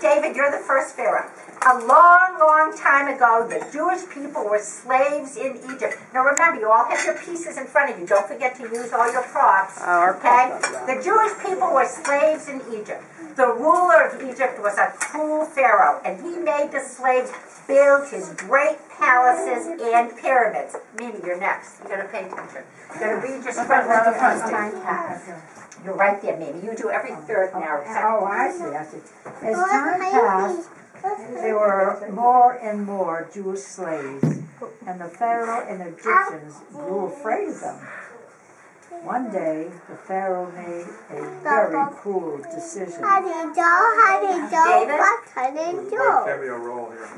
David, you're the first Pharaoh. A long, long time ago, the Jewish people were slaves in Egypt. Now remember, you all have your pieces in front of you. Don't forget to use all your props. Okay? The Jewish people were slaves in Egypt. The ruler of Egypt was a cruel Pharaoh, and he made the slaves build his great palaces and pyramids. Mimi, you're next. You're going to pay attention. You're going to read your script as time passes. You're right there, Mimi. You do every third narrative. Oh, I see. As time passed, there were more and more Jewish slaves, and the Pharaoh and Egyptians grew afraid of them. One day, the Pharaoh made a very cruel decision. David? Cameo roll here.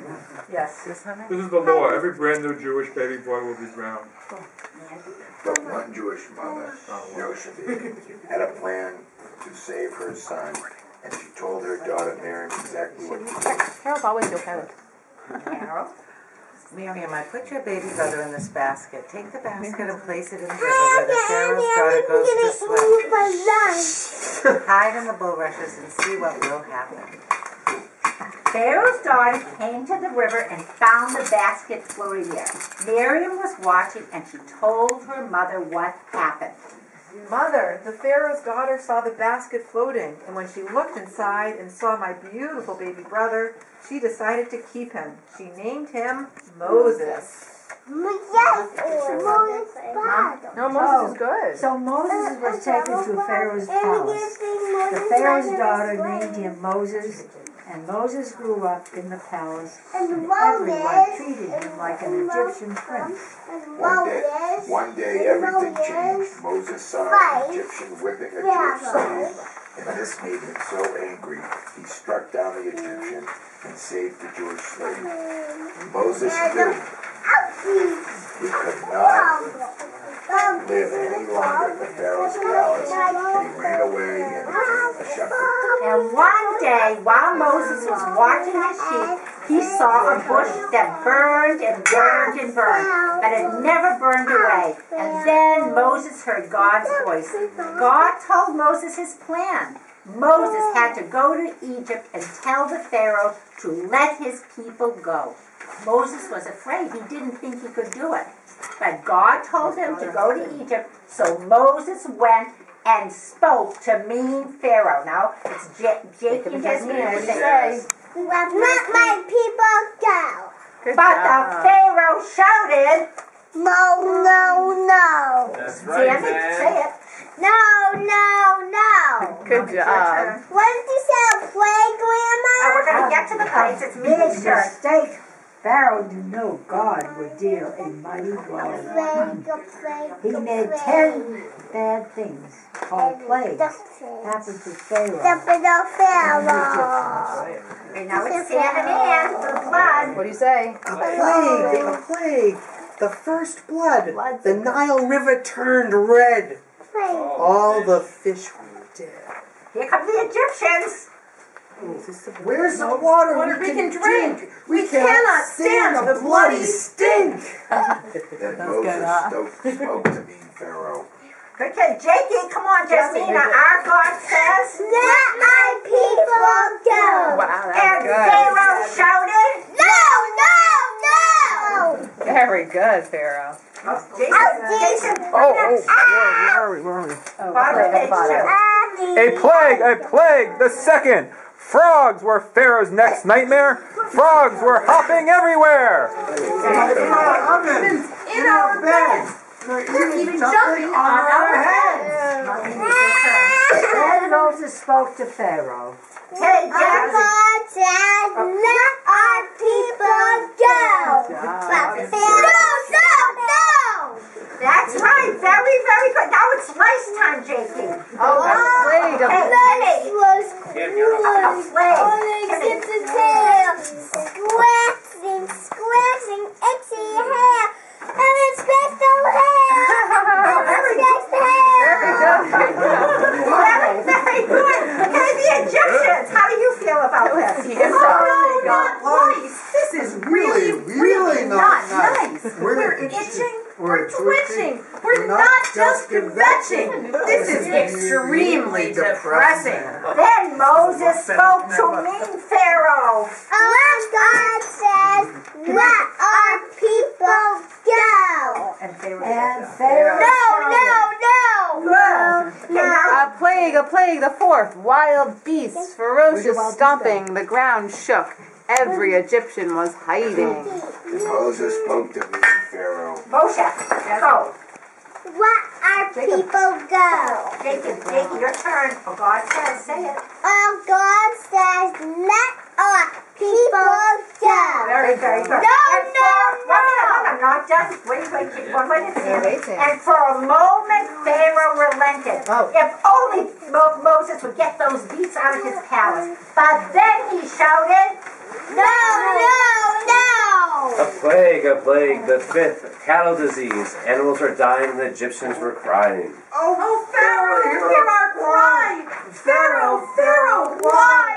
Yes. This is the law. Every brand new Jewish baby boy will be drowned. But one Jewish mother, had a plan to save her son, and she told her daughter Miriam exactly what to do. Carol's always your parent. Carol? Miriam, I put your baby brother in this basket. Take the basket and place it in the river where the Pharaoh's daughter goes to swim. Hide in the bulrushes and see what will happen. Pharaoh's daughter came to the river and found the basket floating there. Miriam was watching, and she told her mother what happened. Mother, the Pharaoh's daughter saw the basket floating, and when she looked inside and saw my beautiful baby brother, she decided to keep him. She named him Moses. Moses No, Moses is good. So Moses was taken to Pharaoh's palace. The Pharaoh's daughter named him Moses, and Moses grew up in the palace, and everyone treated him like an Egyptian prince. One day everything changed. Moses saw an Egyptian whipping a Jewish slave, and this made him so angry, he struck down the Egyptian and saved the Jewish slave. Moses knew he could not live any longer in the Pharaoh's palace, and he ran away and became a shepherd. And one day, while Moses was watching his sheep, he saw a bush that burned and burned and burned, but it never burned away. And then Moses heard God's voice. God told Moses his plan. Moses had to go to Egypt and tell the Pharaoh to let his people go. Moses was afraid. He didn't think he could do it. But God told him to go to Egypt, so Moses went and spoke to mean Pharaoh. Now, it's Jake and Jasmine. What do you say? Let my people go. But the Pharaoh shouted, No, no, no. That's right, Damn it, say it. No, no, no. Good job. What did you say? Play, Grandma? Oh, we're going to get to the place. It's Mimi's Big turn. mistake. Pharaoh didn't know God would deal a mighty blow. He made 10 bad things called plagues happen to Pharaoh. Pharaoh. Okay, now it's Sam and Ann for the blood. What do you say? A plague. The first blood. The Nile River turned red. All the fish were dead. Here come the Egyptians. Where's the water we can drink? We cannot stand the bloody stink. Then Moses spoke to mean Pharaoh. Okay, Jakey, come on, Jasmina. Our God says, Let my people go. Wow, and that's Pharaoh shouted, No, no, no. good. Very good, Pharaoh. Jason, Where are we? bottom of page 2. A plague, the second. Frogs were Pharaoh's next nightmare. Frogs were hopping everywhere. In our beds. They're even jumping on our heads. Then Moses spoke to Pharaoh. Hey, Our Jasmine. God says, let our people go. But Pharaoh, no. That's right. Very, very good. Now it's rice time, Jakey. Oh, a plague. This was A plague. only tips the tail, scratching, itchy hair, and it's special hair. Very good. Very good. Okay, the Egyptians. How do you feel about this? Not nice. This is really, Really not nice. We're itching. We're twitching. We're not just kvetching. This is extremely depressing. Then Moses spoke to mean Pharaoh. Our God says, let our people go. And Pharaoh. A plague, the fourth. Wild beasts, ferocious stomping. The ground shook. Every Egyptian was hiding. And Moses spoke to me, Pharaoh. Moshe, go. Let our people go. Jacob, your turn. Oh, God says, say it. Our God says, let our people go. Very good. No, not just, wait, keep one way to And for a moment, Pharaoh relented. If only Moses would get those beasts out of his palace. But then he shouted, No. A plague, the fifth, cattle disease. Animals were dying and the Egyptians were crying. Oh, Pharaoh, you hear our cry. Pharaoh, why?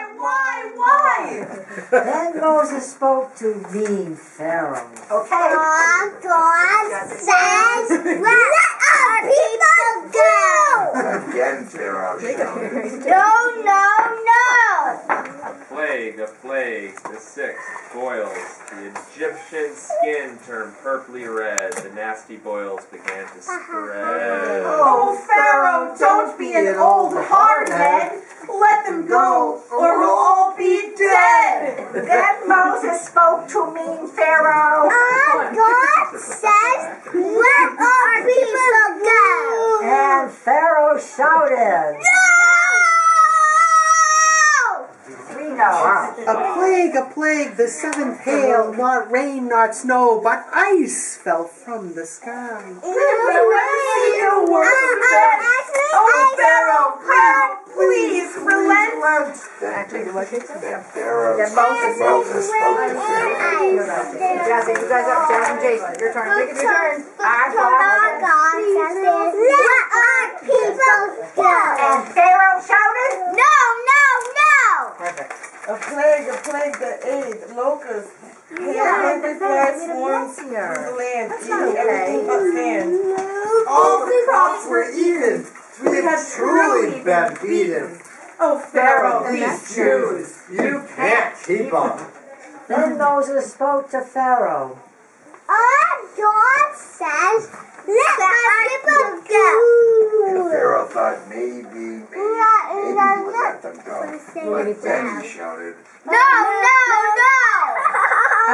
Then Moses spoke to mean Pharaoh. okay. Our God says, let our people go. Again, Pharaoh shouted. No. A plague, the sixth, boils. The Egyptian skin turned purply red. The nasty boils began to spread. Oh, Pharaoh, don't be an old hardhead. Let them go, or we'll all be dead. Then Moses spoke to mean Pharaoh. Our God says, let our people go. And Pharaoh shouted. We know. A plague, the seventh hail, not rain, not snow, but ice fell from the sky. Pharaoh, please relent. Then Moses spoke to Pharaoh. Jazzy, you guys up. Jazz and Jason, your turn. Take it, your turn. Our God says, let our people go. And Pharaoh shouted, No. A plague, the eighth, locusts. Flies swarms through the land, eating everything but sand. All the crops were eaten. We had truly been beaten. Oh, Pharaoh, These Jews, you can't keep them. Then Moses spoke to Pharaoh. Our God says, let our people go. And Pharaoh thought maybe he would let them go. But then he shouted, No. A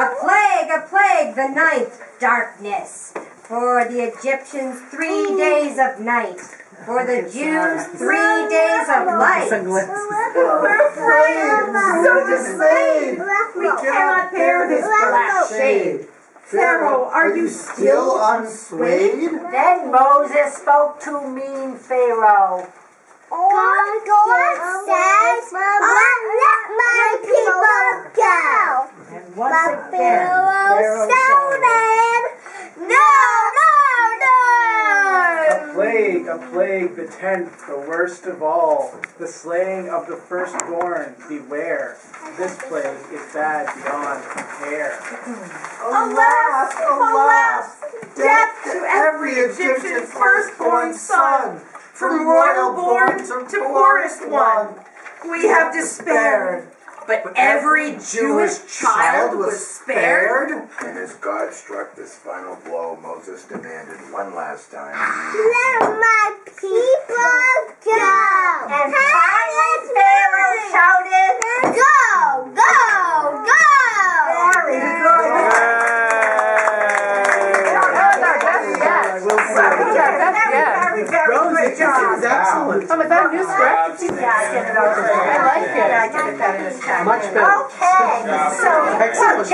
plague, the ninth, darkness. For the Egyptians 3 days of night. For the Jews 3 days of light. we're afraid. So dismayed. We cannot bear this black shade. Pharaoh, are you still unswayed? Then Moses spoke to mean Pharaoh. God says, let my people go. And once But again, Pharaoh shouted, No. A plague, the tenth, the worst of all, the slaying of the firstborn, beware. This plague is bad beyond compare. Alas, death to every Egyptian's firstborn son, from royal born to poorest one. We have despaired, but every Jewish child was spared. and as God struck this final blow, Moses demanded one last time. Let my people go. And finally Pharaoh shouted, Go. Very good. Very job. Excellent. Is that a new script? Yeah, I did it over. I like it. I did it better this time. Much better. Okay, so Excellent.